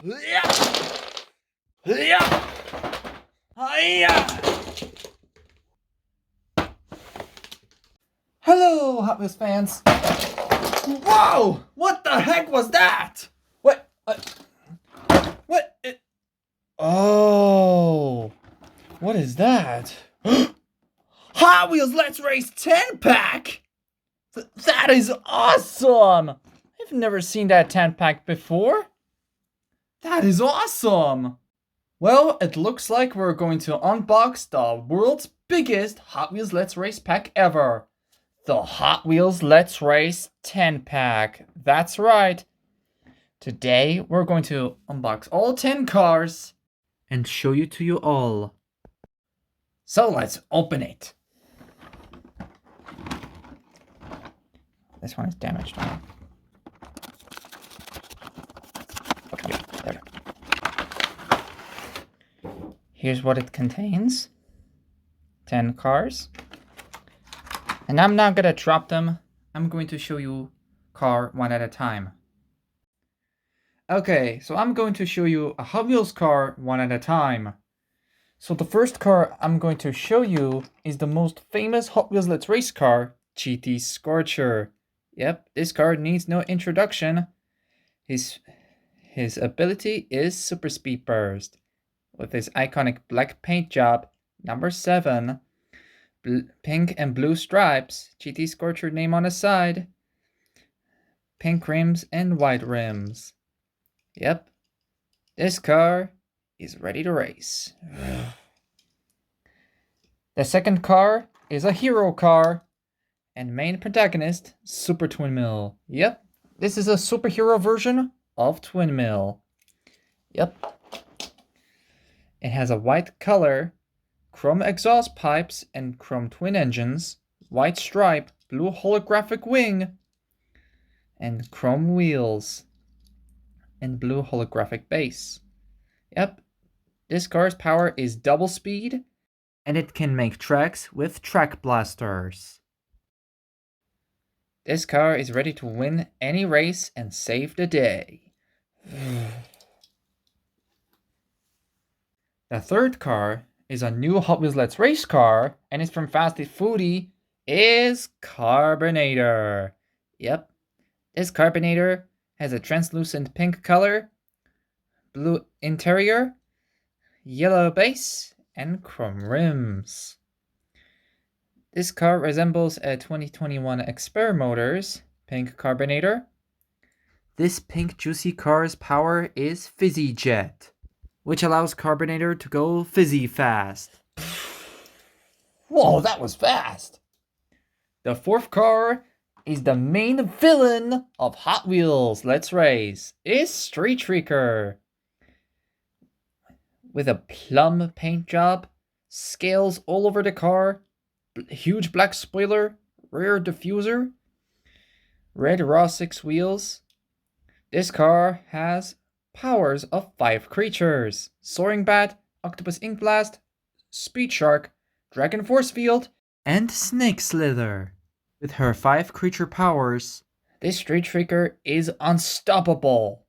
Hello, Hot Wheels fans. Whoa! What the heck was that? What? What? Oh, what is that? Hot Wheels Let's Race 10-pack! That is awesome! I've never seen that 10-pack before. That is awesome! Well, it looks like we're going to unbox the world's biggest Hot Wheels Let's Race pack ever. The Hot Wheels Let's Race 10-pack. That's right. Today, we're going to unbox all 10 cars and show you to you all. So let's open it. This one is damaged. Okay, there. Here's what it contains. 10 cars. And I'm not gonna drop them. I'm going to show you car one at a time. Okay, so I'm going to show you a Hot Wheels car one at a time. So the first car I'm going to show you is the most famous Hot Wheels Let's Race car, GT-Scorcher. Yep, this car needs no introduction. His ability is Super Speed Burst. With his iconic black paint job, number 7, pink and blue stripes, GT-Scorcher name on the side, pink rims and white rims. Yep, this car is ready to race. The second car is a hero car and main protagonist, Super Twin Mill. Yep, this is a superhero version of Twin Mill. Yep. It has a white color, chrome exhaust pipes and chrome twin engines, white stripe, blue holographic wing, and chrome wheels, and blue holographic base. Yep, this car's power is double speed, and it can make tracks with track blasters. This car is ready to win any race and save the day. The third car is a new Hot Wheels Let's Race car, and it's from Fast and Foodie, is Carbonator. Yep, this Carbonator has a translucent pink color, blue interior, yellow base, and chrome rims. This car resembles a 2021 Xper Motors pink Carbonator. This pink juicy car's power is Fizzy Jet, which allows Carbonator to go fizzy fast. Whoa, that was fast! The fourth car is the main villain of Hot Wheels Let's Race, is Shrieker. With a plum paint job, scales all over the car, huge black spoiler, rear diffuser, red raw 6 wheels. This car has powers of 5 creatures: Soaring Bat, Octopus Ink Blast, Speed Shark, Dragon Force Field, and Snake Slither. With her 5 creature powers, this Street Shrieker is unstoppable.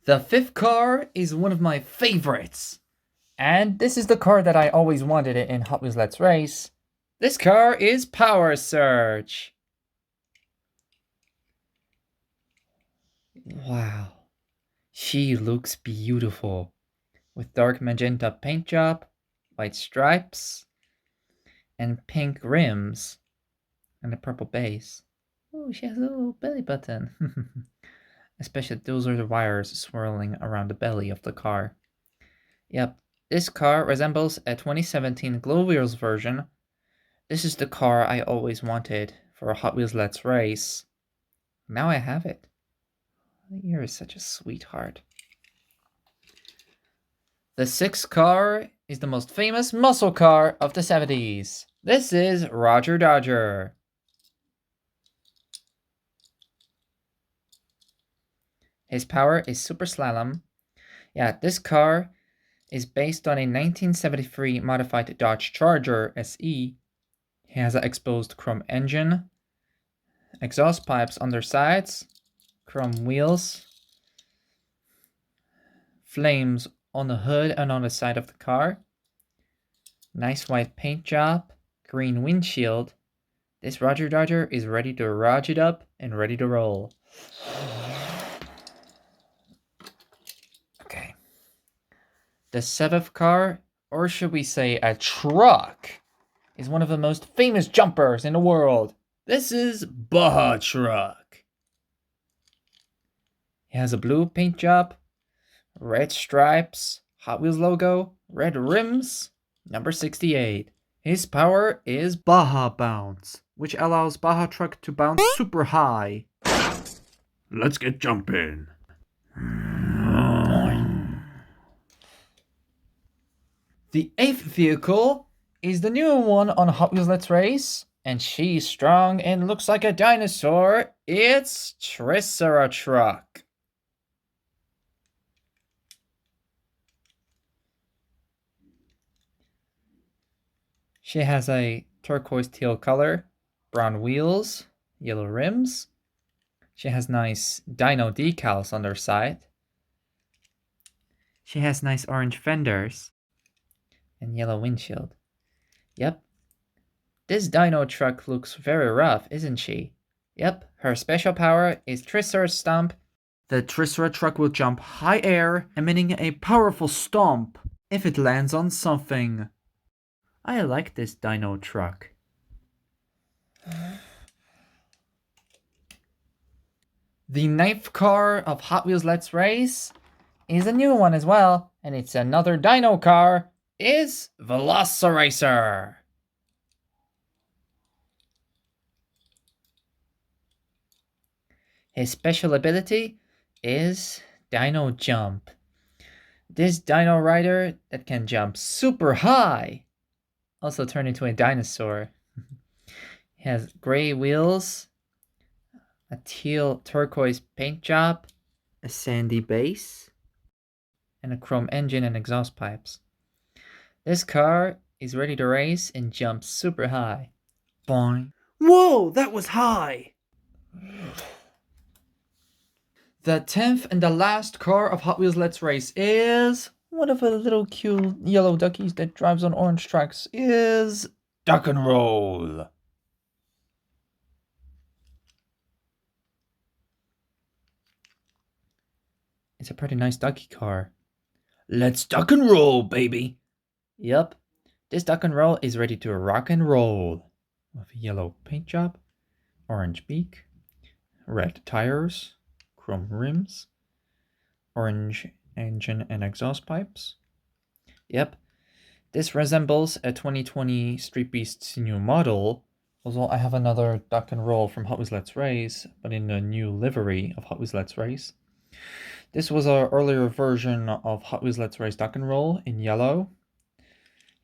The fifth car is one of my favorites, and this is the car that I always wanted in Hot Wheels Let's Race. This car is Power Surge. Wow, she looks beautiful with dark magenta paint job, white stripes, and pink rims, and a purple base. Oh, she has a little belly button. Especially those are the wires swirling around the belly of the car. Yep, this car resembles a 2017 Glow Wheels version. This is the car I always wanted for a Hot Wheels Let's Race. Now I have it. You're such a sweetheart. The sixth car is the most famous muscle car of the 70s. This is Rodger Dodger. His power is Super Slalom. Yeah, this car is based on a 1973 modified Dodge Charger SE. He has an exposed chrome engine, exhaust pipes on their sides, chrome wheels, flames on the hood and on the side of the car, nice white paint job, green windshield. This Rodger Dodger is ready to rodge it up and ready to roll. Okay. The seventh car, or should we say a truck, is one of the most famous jumpers in the world. This is Baja Truck. He has a blue paint job, red stripes, Hot Wheels logo, red rims, number 68. His power is Baja Bounce, which allows Baja Truck to bounce super high. Let's get jumping. The eighth vehicle is the new one on Hot Wheels Let's Race, and she's strong and looks like a dinosaur. It's Tricera-Truck. She has a turquoise teal color, brown wheels, yellow rims. She has nice dino decals on their side. She has nice orange fenders and yellow windshield. Yep. This dino truck looks very rough, isn't she? Yep, her special power is Tricera Stomp. The Tricera-Truck will jump high air, emitting a powerful stomp if it lands on something. I like this dino truck. The ninth car of Hot Wheels Let's Race is a new one as well, and it's another dino car. Is Veloci-Racer. His special ability is Dino Jump. This dino rider that can jump super high also turned into a dinosaur. He has gray wheels, a teal turquoise paint job, a sandy base, and a chrome engine and exhaust pipes. This car is ready to race and jump super high. Boing. Whoa, that was high! The 10th and the last car of Hot Wheels Let's Race is one of the little cute yellow duckies that drives on orange tracks is Duck and Roll. It's a pretty nice ducky car. Let's duck and roll, baby. Yep, this duck and roll is ready to rock and roll. With a yellow paint job, orange beak, red tires, chrome rims, orange engine and exhaust pipes. Yep, this resembles a 2020 Street Beast's new model. Also, I have another duck and roll from Hot Wheels Let's Race, but in the new livery of Hot Wheels Let's Race. This was an earlier version of Hot Wheels Let's Race duck and roll in yellow.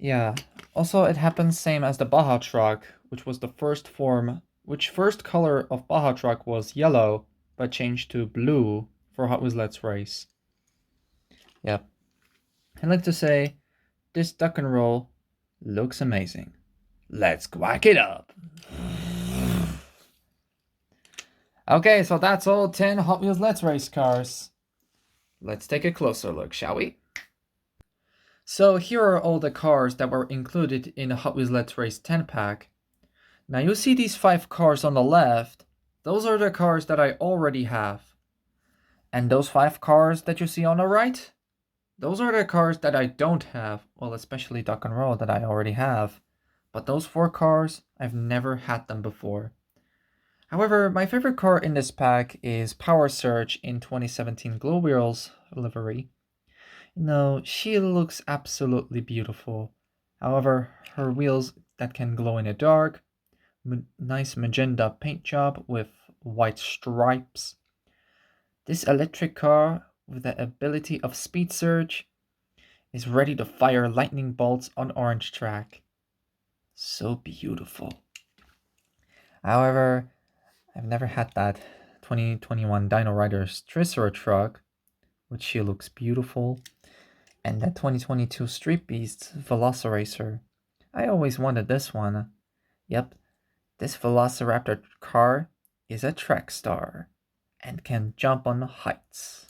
Yeah, also it happens same as the Baja Truck, which was the first color of Baja Truck was yellow, but changed to blue for Hot Wheels Let's Race. Yep. I'd like to say, this duck and roll looks amazing. Let's quack it up. Okay, so that's all 10 Hot Wheels Let's Race cars. Let's take a closer look, shall we? So here are all the cars that were included in the Hot Wheels Let's Race 10 pack. Now you see these 5 cars on the left. Those are the cars that I already have. And those 5 cars that you see on the right, those are the cars that I don't have. Well, especially Duck and Roll that I already have. But those 4 cars, I've never had them before. However, my favorite car in this pack is Power Surge in 2017 Glow Wheels livery. No, she looks absolutely beautiful. However, her wheels that can glow in the dark, nice magenta paint job with white stripes. This electric car with the ability of Speed Surge is ready to fire lightning bolts on orange track. So beautiful. However, I've never had that 2021 Dino Riders Tricera-Truck, which she looks beautiful, and that 2022 Street Beast Veloci-Racer. I always wanted this one. Yep, this Velociraptor car is a track star and can jump on heights.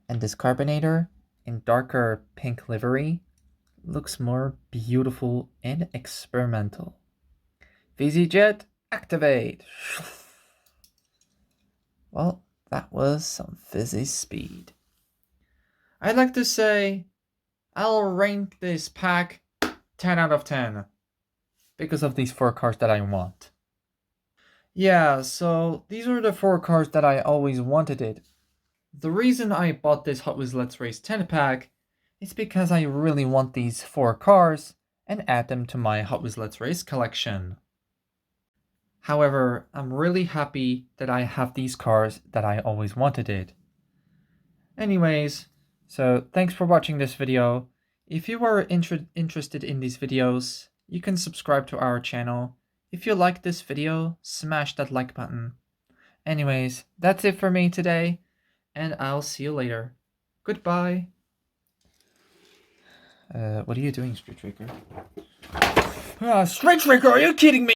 And this Carbonator in darker pink livery looks more beautiful and experimental. VZ-Jet, activate! Well, that was some fizzy speed. I'd like to say I'll rank this pack 10 out of 10 because of these 4 cars that I want. Yeah, so these are the 4 cars that I always wanted it. The reason I bought this Hot Wheels Let's Race 10 pack is because I really want these 4 cars and add them to my Hot Wheels Let's Race collection. However, I'm really happy that I have these cars that I always wanted it. Anyways, so thanks for watching this video. If you are interested in these videos, you can subscribe to our channel. If you like this video, smash that like button. Anyways, that's it for me today, and I'll see you later. Goodbye. What are you doing, Shrieker? Shrieker, are you kidding me?